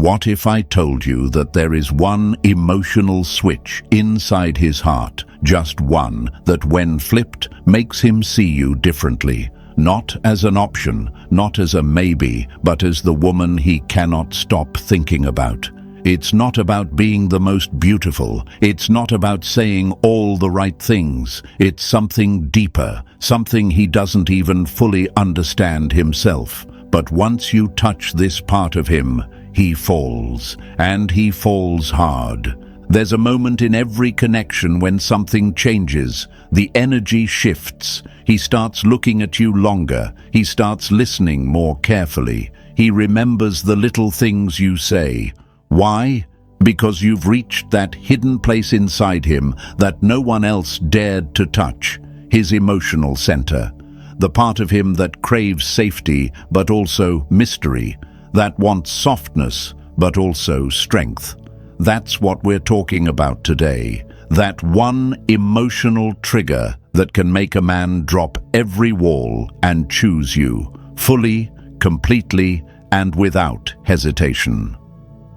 What if I told you that there is one emotional switch inside his heart, just one, that when flipped makes him see you differently, not as an option, not as a maybe, but as the woman he cannot stop thinking about? It's not about being the most beautiful. It's not about saying all the right things. It's something deeper, something he doesn't even fully understand himself. But once you touch this part of him, he falls, and he falls hard. There's a moment in every connection when something changes. The energy shifts. He starts looking at you longer. He starts listening more carefully. He remembers the little things you say. Why? Because you've reached that hidden place inside him that no one else dared to touch, his emotional center. The part of him that craves safety, but also mystery, that wants softness, but also strength. That's what we're talking about today. That one emotional trigger that can make a man drop every wall and choose you, fully, completely, and without hesitation.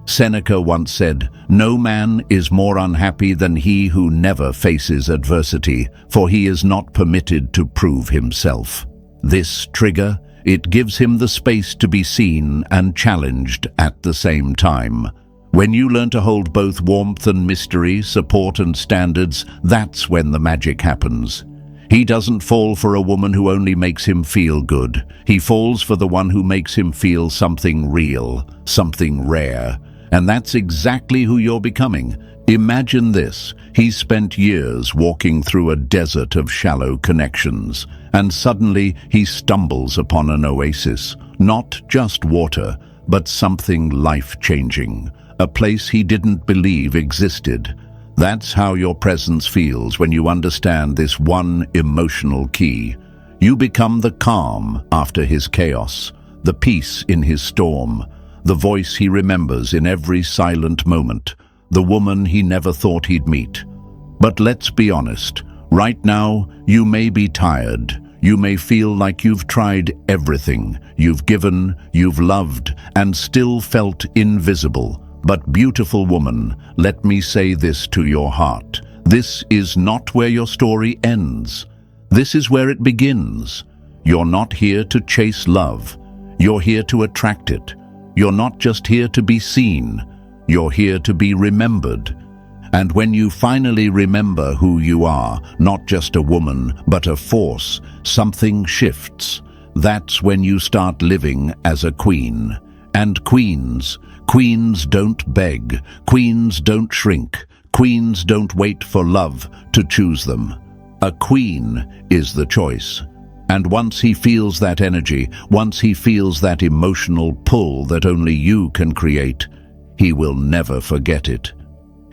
Seneca once said, "No man is more unhappy than he who never faces adversity, for he is not permitted to prove himself." This trigger, it gives him the space to be seen and challenged at the same time. When you learn to hold both warmth and mystery, support and standards, that's when the magic happens. He doesn't fall for a woman who only makes him feel good. He falls for the one who makes him feel something real, something rare. And that's exactly who you're becoming. Imagine this. He's spent years walking through a desert of shallow connections, and suddenly he stumbles upon an oasis. Not just water, but something life-changing. A place he didn't believe existed. That's how your presence feels when you understand this one emotional key. You become the calm after his chaos, the peace in his storm, the voice he remembers in every silent moment, the woman he never thought he'd meet. But let's be honest, right now you may be tired. You may feel like you've tried everything. You've given, you've loved, and still felt invisible. But beautiful woman, let me say this to your heart. This is not where your story ends. This is where it begins. You're not here to chase love. You're here to attract it. You're not just here to be seen. You're here to be remembered. And when you finally remember who you are, not just a woman, but a force, something shifts. That's when you start living as a queen. And queens don't beg. Queens don't shrink. Queens don't wait for love to choose them. A queen is the choice. And once he feels that energy, once he feels that emotional pull that only you can create, he will never forget it.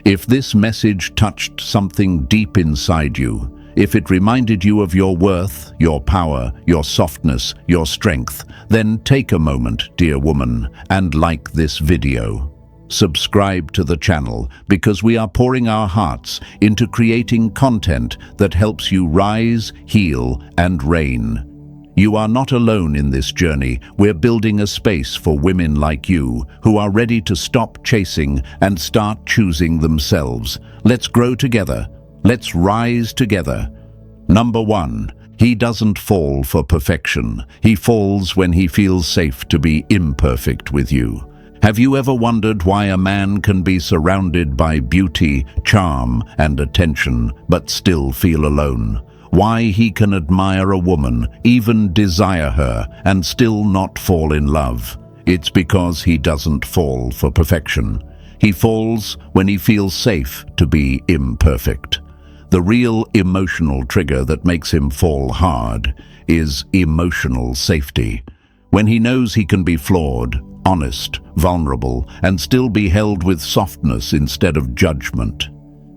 If this message touched something deep inside you, if it reminded you of your worth, your power, your softness, your strength, then take a moment, dear woman, and like this video. Subscribe to the channel because we are pouring our hearts into creating content that helps you rise, heal, and reign. You are not alone in this journey. We're building a space for women like you who are ready to stop chasing and start choosing themselves. Let's grow together. Let's rise together. Number 1, he doesn't fall for perfection. He falls when he feels safe to be imperfect with you. Have you ever wondered why a man can be surrounded by beauty, charm, and attention, but still feel alone? Why he can admire a woman, even desire her, and still not fall in love? It's because he doesn't fall for perfection. He falls when he feels safe to be imperfect. The real emotional trigger that makes him fall hard is emotional safety. When he knows he can be flawed, honest, vulnerable, and still be held with softness instead of judgment.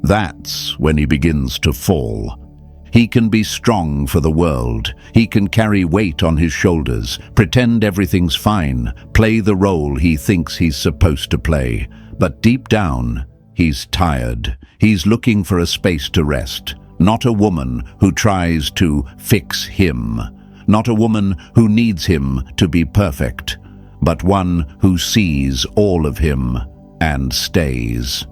That's when he begins to fall. He can be strong for the world. He can carry weight on his shoulders, pretend everything's fine, play the role he thinks he's supposed to play. But deep down, he's tired. He's looking for a space to rest. Not a woman who tries to fix him. Not a woman who needs him to be perfect. but one who sees all of him and stays.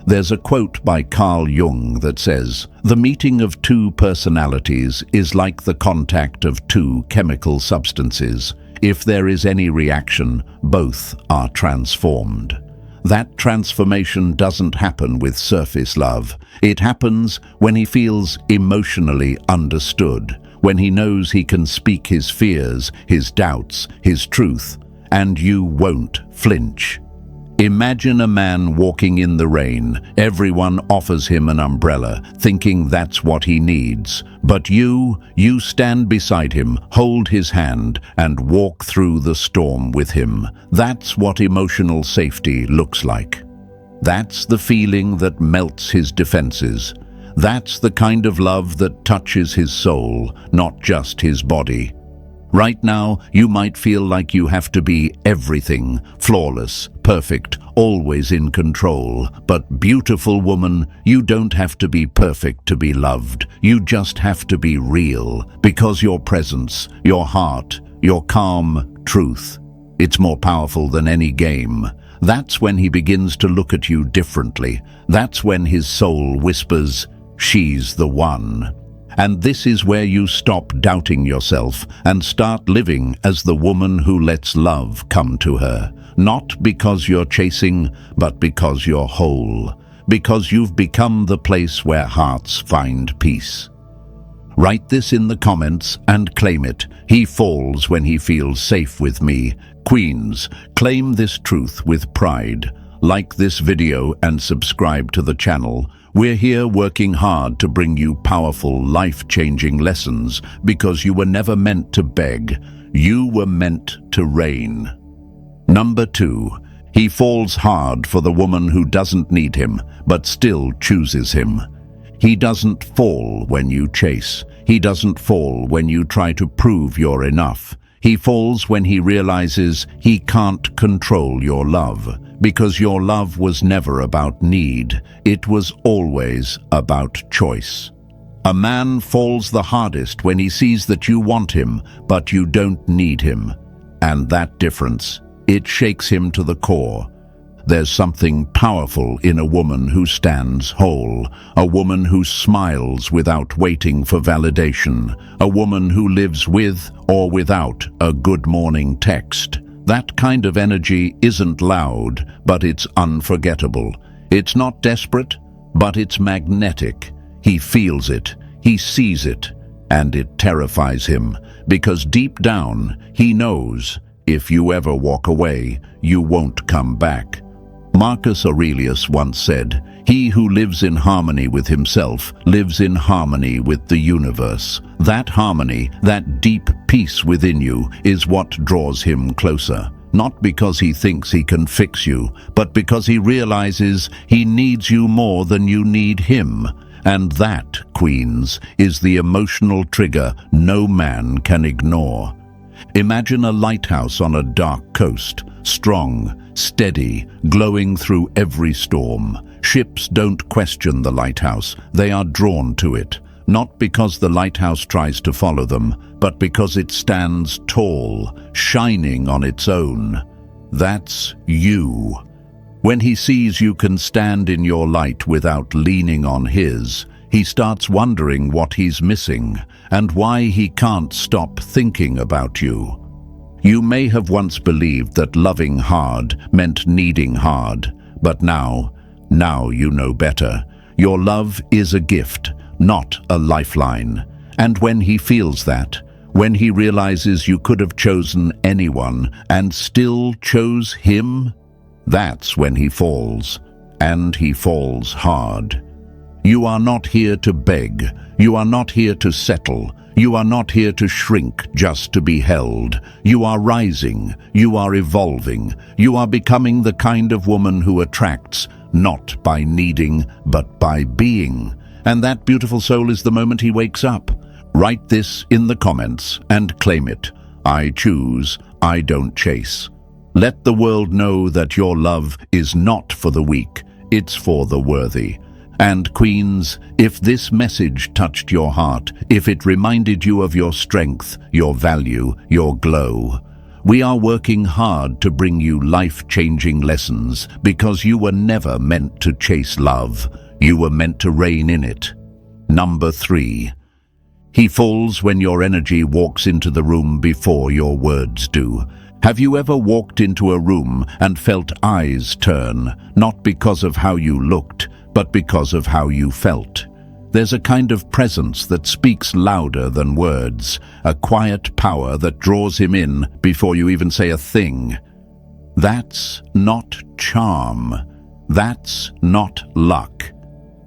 There's a quote by Carl Jung that says, "The meeting of two personalities is like the contact of two chemical substances. If there is any reaction, both are transformed." That transformation doesn't happen with surface love. It happens when he feels emotionally understood, when he knows he can speak his fears, his doubts, his truth, and you won't flinch. Imagine a man walking in the rain. Everyone offers him an umbrella, thinking that's what he needs. But you stand beside him, hold his hand, and walk through the storm with him. That's what emotional safety looks like. That's the feeling that melts his defenses. That's the kind of love that touches his soul, not just his body. Right now, you might feel like you have to be everything, flawless, perfect, always in control. But beautiful woman, you don't have to be perfect to be loved. You just have to be real, because your presence, your heart, your calm truth, it's more powerful than any game. That's when he begins to look at you differently. That's when his soul whispers, "She's the one." And this is where you stop doubting yourself and start living as the woman who lets love come to her. Not because you're chasing, but because you're whole. Because you've become the place where hearts find peace. Write this in the comments and claim it. He falls when he feels safe with me. Queens, claim this truth with pride. Like this video and subscribe to the channel. We're here working hard to bring you powerful, life-changing lessons because you were never meant to beg. You were meant to reign. Number 2, he falls hard for the woman who doesn't need him, but still chooses him. He doesn't fall when you chase. He doesn't fall when you try to prove you're enough. He falls when he realizes he can't control your love, because your love was never about need. It was always about choice. A man falls the hardest when he sees that you want him, but you don't need him. And that difference, it shakes him to the core. There's something powerful in a woman who stands whole, a woman who smiles without waiting for validation, a woman who lives with or without a good morning text. That kind of energy isn't loud, but it's unforgettable. It's not desperate, but it's magnetic. He feels it, he sees it, and it terrifies him, because deep down, he knows if you ever walk away, you won't come back. Marcus Aurelius once said, "He who lives in harmony with himself lives in harmony with the universe." That harmony, that deep peace within you, is what draws him closer. Not because he thinks he can fix you, but because he realizes he needs you more than you need him. And that, queens, is the emotional trigger no man can ignore. Imagine a lighthouse on a dark coast, strong, steady, glowing through every storm. Ships don't question the lighthouse, they are drawn to it. Not because the lighthouse tries to follow them, but because it stands tall, shining on its own. That's you. When he sees you can stand in your light without leaning on his, he starts wondering what he's missing and why he can't stop thinking about you. You may have once believed that loving hard meant needing hard, but now you know better. Your love is a gift, not a lifeline. And when he feels that, when he realizes you could have chosen anyone and still chose him, that's when he falls, and he falls hard. You are not here to beg. You are not here to settle. You are not here to shrink just to be held. You are rising. You are evolving. You are becoming the kind of woman who attracts, not by needing, but by being. And that beautiful soul is the moment he wakes up. Write this in the comments and claim it. I choose, I don't chase. Let the world know that your love is not for the weak, it's for the worthy. And queens, if this message touched your heart, if it reminded you of your strength, your value, your glow, We are working hard to bring you life-changing lessons because you were never meant to chase love. You were meant to reign in it. Number 3. He falls when your energy walks into the room before your words do. Have you ever walked into a room and felt eyes turn, not because of how you looked, but because of how you felt? There's a kind of presence that speaks louder than words, a quiet power that draws him in before you even say a thing. That's not charm. That's not luck.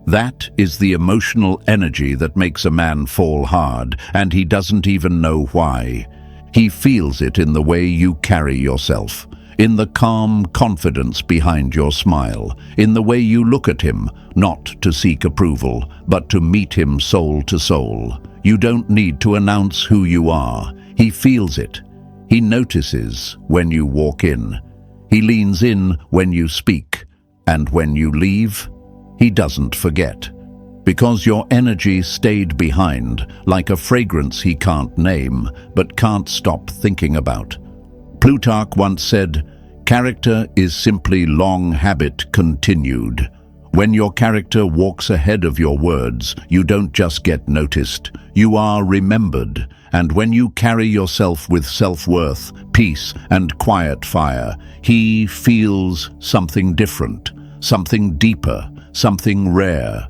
That is the emotional energy that makes a man fall hard, and he doesn't even know why. He feels it in the way you carry yourself, in the calm confidence behind your smile, in the way you look at him, not to seek approval, but to meet him soul to soul. You don't need to announce who you are. He feels it. He notices when you walk in. He leans in when you speak, and when you leave, he doesn't forget. Because your energy stayed behind, like a fragrance he can't name, but can't stop thinking about. Plutarch once said, "Character is simply long habit continued." When your character walks ahead of your words, you don't just get noticed, you are remembered. And when you carry yourself with self-worth, peace, and quiet fire, he feels something different, something deeper, something rare.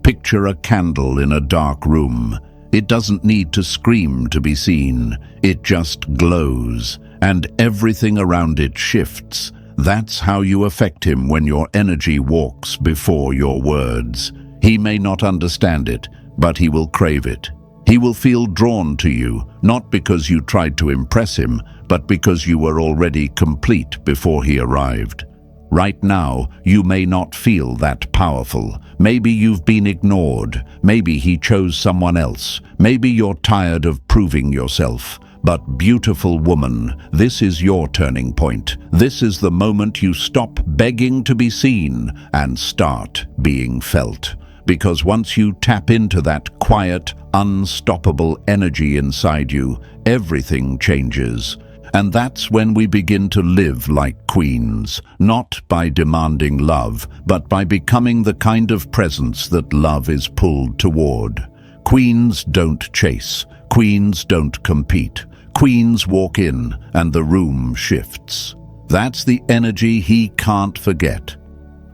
Picture a candle in a dark room. It doesn't need to scream to be seen. It just glows, and everything around it shifts. That's how you affect him when your energy walks before your words. He may not understand it, but he will crave it. He will feel drawn to you, not because you tried to impress him, but because you were already complete before he arrived. Right now, you may not feel that powerful. Maybe you've been ignored. Maybe he chose someone else. Maybe you're tired of proving yourself. But beautiful woman, this is your turning point. This is the moment you stop begging to be seen and start being felt. Because once you tap into that quiet, unstoppable energy inside you, everything changes. And that's when we begin to live like queens, not by demanding love, but by becoming the kind of presence that love is pulled toward. Queens don't chase. Queens don't compete. Queens walk in, and the room shifts. That's the energy he can't forget.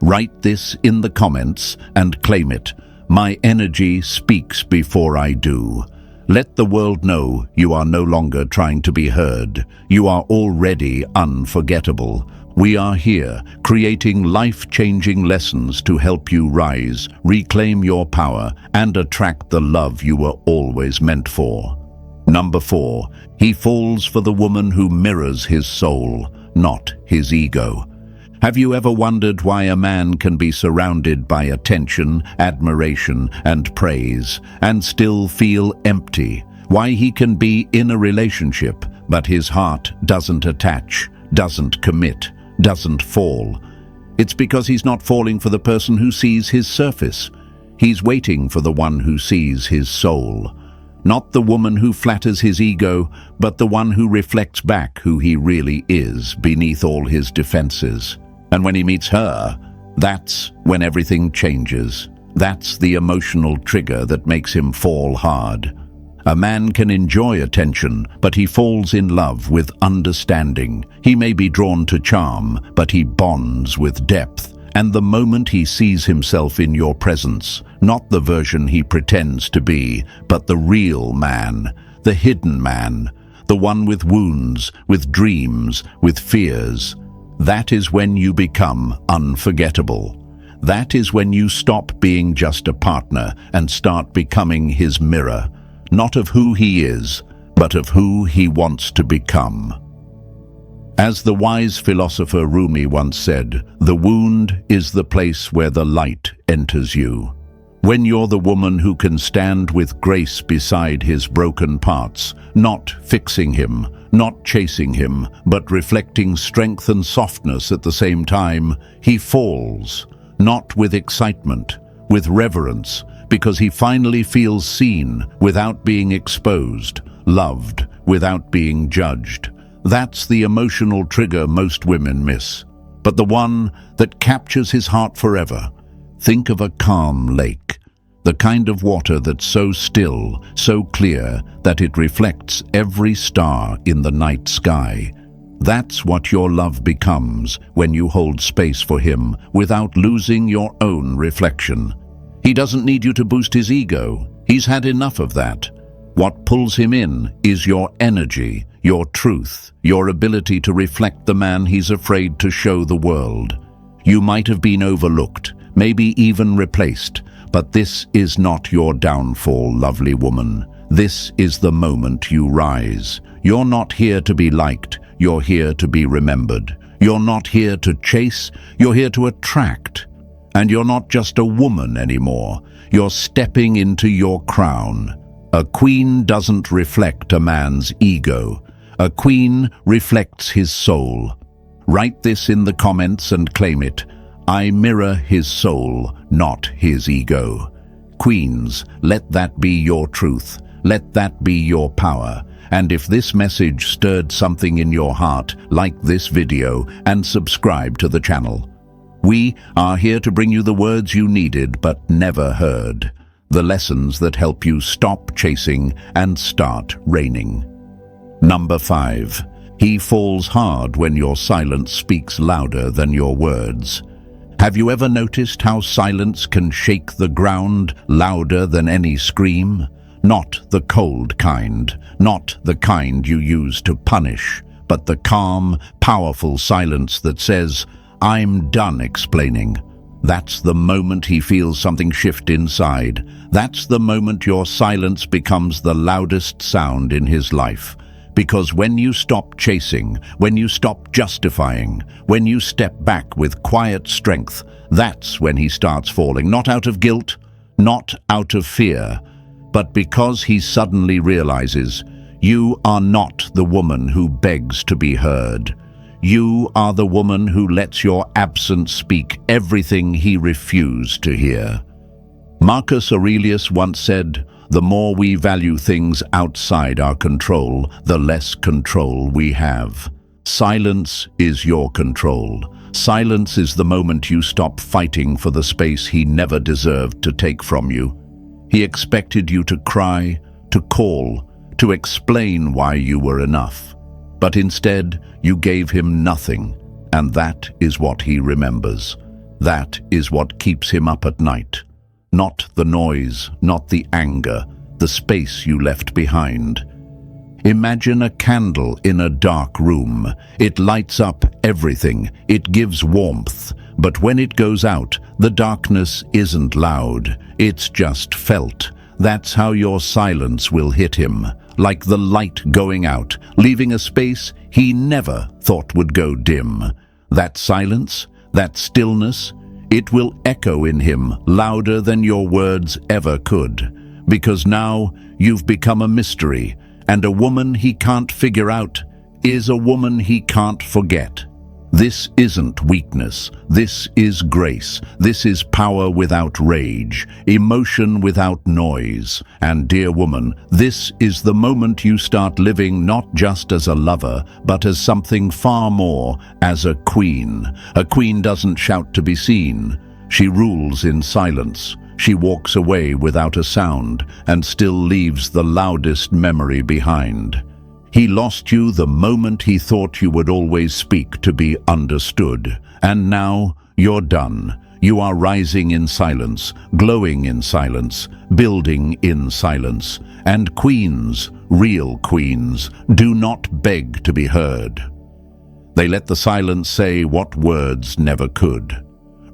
Write this in the comments and claim it. My energy speaks before I do. Let the world know you are no longer trying to be heard. You are already unforgettable. We are here, creating life-changing lessons to help you rise, reclaim your power, and attract the love you were always meant for. Number 4, he falls for the woman who mirrors his soul, not his ego. Have you ever wondered why a man can be surrounded by attention, admiration, and praise, and still feel empty? Why he can be in a relationship, but his heart doesn't attach, doesn't commit, doesn't fall? It's because he's not falling for the person who sees his surface. He's waiting for the one who sees his soul. Not the woman who flatters his ego, but the one who reflects back who he really is beneath all his defenses. And when he meets her, that's when everything changes. That's the emotional trigger that makes him fall hard. A man can enjoy attention, but he falls in love with understanding. He may be drawn to charm, but he bonds with depth. And the moment he sees himself in your presence, not the version he pretends to be, but the real man, the hidden man, the one with wounds, with dreams, with fears, that is when you become unforgettable. That is when you stop being just a partner and start becoming his mirror, not of who he is, but of who he wants to become. As the wise philosopher Rumi once said, the wound is the place where the light enters you. When you're the woman who can stand with grace beside his broken parts, not fixing him, not chasing him, but reflecting strength and softness at the same time, he falls, not with excitement, with reverence, because he finally feels seen without being exposed, loved without being judged. That's the emotional trigger most women miss, but the one that captures his heart forever. Think of a calm lake, the kind of water that's so still, so clear, that it reflects every star in the night sky. That's what your love becomes when you hold space for him without losing your own reflection. He doesn't need you to boost his ego. He's had enough of that. What pulls him in is your energy, your truth, your ability to reflect the man he's afraid to show the world. You might have been overlooked, maybe even replaced, but this is not your downfall, lovely woman. This is the moment you rise. You're not here to be liked, you're here to be remembered. You're not here to chase, you're here to attract. And you're not just a woman anymore, you're stepping into your crown. A queen doesn't reflect a man's ego. A queen reflects his soul. Write this in the comments and claim it. I mirror his soul, not his ego. Queens, let that be your truth. Let that be your power. And if this message stirred something in your heart, like this video and subscribe to the channel. We are here to bring you the words you needed but never heard. The lessons that help you stop chasing and start reigning. Number 5. He falls hard when your silence speaks louder than your words. Have you ever noticed how silence can shake the ground louder than any scream? Not the cold kind, not the kind you use to punish, but the calm, powerful silence that says, "I'm done explaining." That's the moment he feels something shift inside. That's the moment your silence becomes the loudest sound in his life. Because when you stop chasing, when you stop justifying, when you step back with quiet strength, that's when he starts falling, not out of guilt, not out of fear, but because he suddenly realizes you are not the woman who begs to be heard. You are the woman who lets your absence speak everything he refused to hear. Marcus Aurelius once said, "The more we value things outside our control, the less control we have." Silence is your control. Silence is the moment you stop fighting for the space he never deserved to take from you. He expected you to cry, to call, to explain why you were enough. But instead, you gave him nothing, and that is what he remembers. That is what keeps him up at night. Not the noise, not the anger, the space you left behind. Imagine a candle in a dark room. It lights up everything, it gives warmth, but when it goes out, the darkness isn't loud, it's just felt. That's how your silence will hit him, like the light going out, leaving a space he never thought would go dim. That silence, that stillness, it will echo in him louder than your words ever could. Because now you've become a mystery, and a woman he can't figure out is a woman he can't forget. This isn't weakness, this is grace, this is power without rage, emotion without noise. And dear woman, this is the moment you start living not just as a lover, but as something far more, as a queen. A queen doesn't shout to be seen, she rules in silence. She walks away without a sound and still leaves the loudest memory behind. He lost you the moment he thought you would always speak to be understood. And now you're done. You are rising in silence, glowing in silence, building in silence. And queens, real queens, do not beg to be heard. They let the silence say what words never could.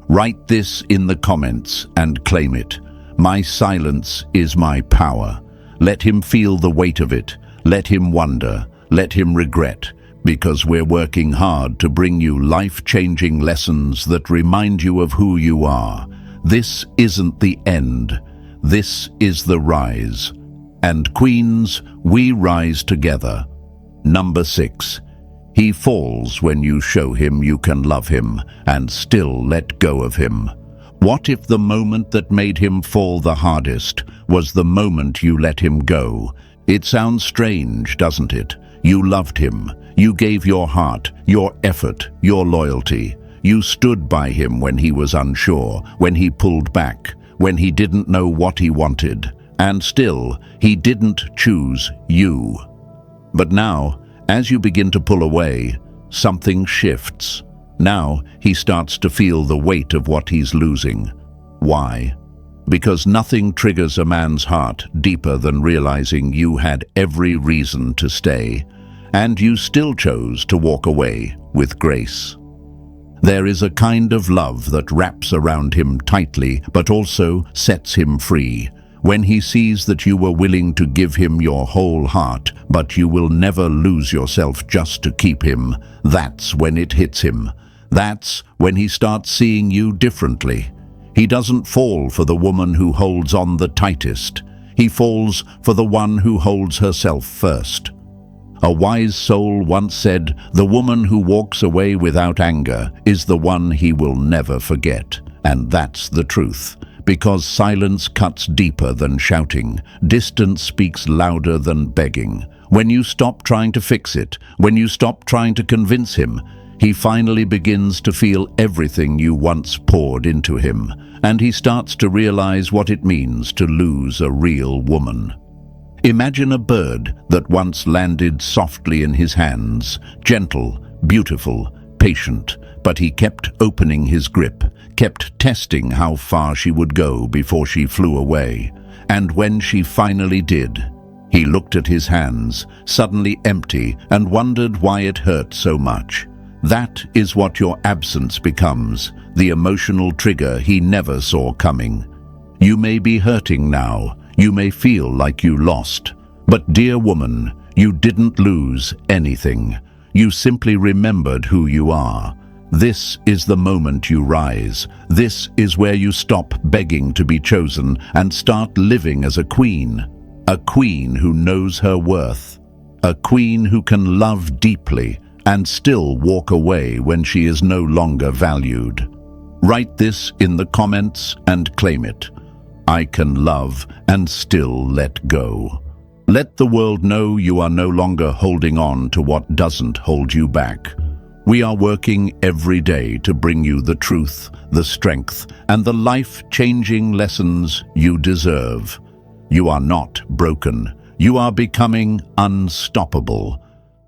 Write this in the comments and claim it. My silence is my power. Let him feel the weight of it. Let him wonder. Let him regret. Because we're working hard to bring you life-changing lessons that remind you of who you are. This isn't the end. This is the rise. And queens, we rise together. Number 6. He falls when you show him you can love him and still let go of him. What if the moment that made him fall the hardest was the moment you let him go? It sounds strange, doesn't it? You loved him. You gave your heart, your effort, your loyalty. You stood by him when he was unsure, when he pulled back, when he didn't know what he wanted. And still, he didn't choose you. But now, as you begin to pull away, something shifts. Now, he starts to feel the weight of what he's losing. Why? Because nothing triggers a man's heart deeper than realizing you had every reason to stay, and you still chose to walk away with grace. There is a kind of love that wraps around him tightly, but also sets him free. When he sees that you were willing to give him your whole heart, but you will never lose yourself just to keep him, that's when it hits him. That's when he starts seeing you differently. He doesn't fall for the woman who holds on the tightest. He falls for the one who holds herself first. A wise soul once said, "The woman who walks away without anger is the one he will never forget." And that's the truth. Because silence cuts deeper than shouting. Distance speaks louder than begging. When you stop trying to fix it, when you stop trying to convince him, he finally begins to feel everything you once poured into him, and he starts to realize what it means to lose a real woman. Imagine a bird that once landed softly in his hands, gentle, beautiful, patient, but he kept opening his grip, kept testing how far she would go before she flew away. And when she finally did, he looked at his hands, suddenly empty, and wondered why it hurt so much. That is what your absence becomes, the emotional trigger he never saw coming. You may be hurting now, you may feel like you lost. But dear woman, you didn't lose anything. You simply remembered who you are. This is the moment you rise. This is where you stop begging to be chosen and start living as a queen. A queen who knows her worth. A queen who can love deeply and still walk away when she is no longer valued. Write this in the comments and claim it. I can love and still let go. Let the world know you are no longer holding on to what doesn't hold you back. We are working every day to bring you the truth, the strength, and the life-changing lessons you deserve. You are not broken. You are becoming unstoppable.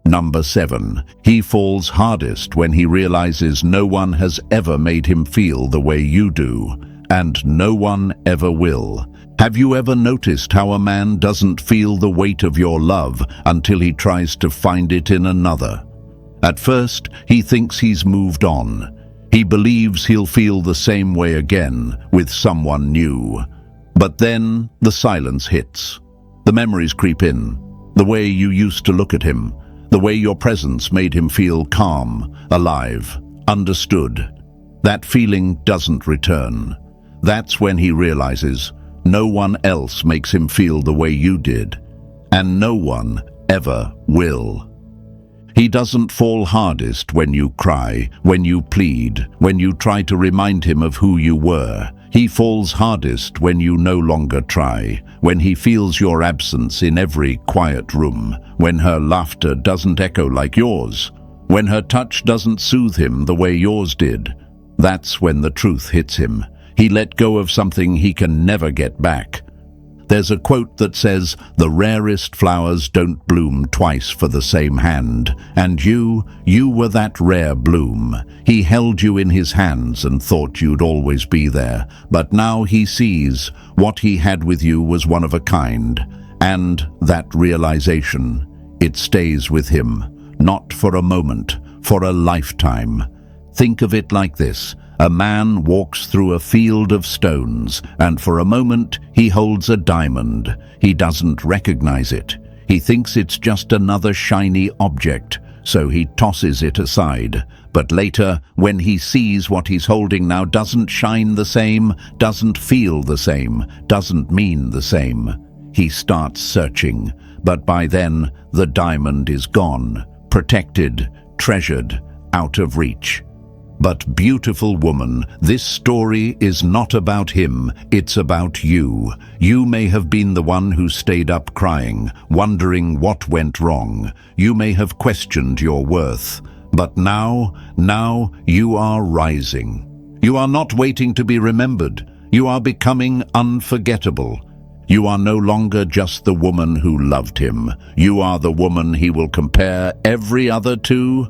Number 7. He falls hardest when he realizes no one has ever made him feel the way you do, and no one ever will. Have you ever noticed how a man doesn't feel the weight of your love until he tries to find it in another? At first, he thinks he's moved on. He believes he'll feel the same way again with someone new. But then the silence hits. The memories creep in. The way you used to look at him. The way your presence made him feel calm, alive, understood. That feeling doesn't return. That's when he realizes no one else makes him feel the way you did, and no one ever will. He doesn't fall hardest when you cry, when you plead, when you try to remind him of who you were. He falls hardest when you no longer try, when he feels your absence in every quiet room, when her laughter doesn't echo like yours, when her touch doesn't soothe him the way yours did. That's when the truth hits him. He let go of something he can never get back. There's a quote that says, "The rarest flowers don't bloom twice for the same hand," and you were that rare bloom. He held you in his hands and thought you'd always be there, but now he sees what he had with you was one of a kind, and that realization, it stays with him, not for a moment, for a lifetime. Think of it like this. A man walks through a field of stones, and for a moment he holds a diamond. He doesn't recognize it. He thinks it's just another shiny object, so he tosses it aside. But later, when he sees what he's holding now doesn't shine the same, doesn't feel the same, doesn't mean the same, he starts searching. But by then, the diamond is gone, protected, treasured, out of reach. But beautiful woman, this story is not about him, it's about you. You may have been the one who stayed up crying, wondering what went wrong. You may have questioned your worth. But now you are rising. You are not waiting to be remembered. You are becoming unforgettable. You are no longer just the woman who loved him. You are the woman he will compare every other to,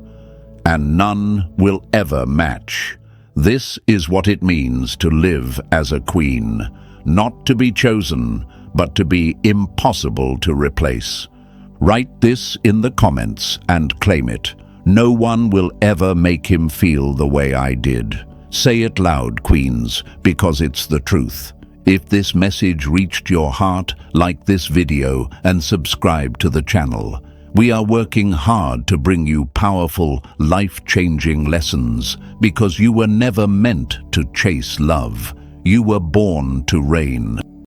and none will ever match. This is what it means to live as a queen. Not to be chosen, but to be impossible to replace. Write this in the comments and claim it. No one will ever make him feel the way I did. Say it loud, queens, because it's the truth. If this message reached your heart, like this video and subscribe to the channel. We are working hard to bring you powerful, life-changing lessons because you were never meant to chase love. You were born to reign.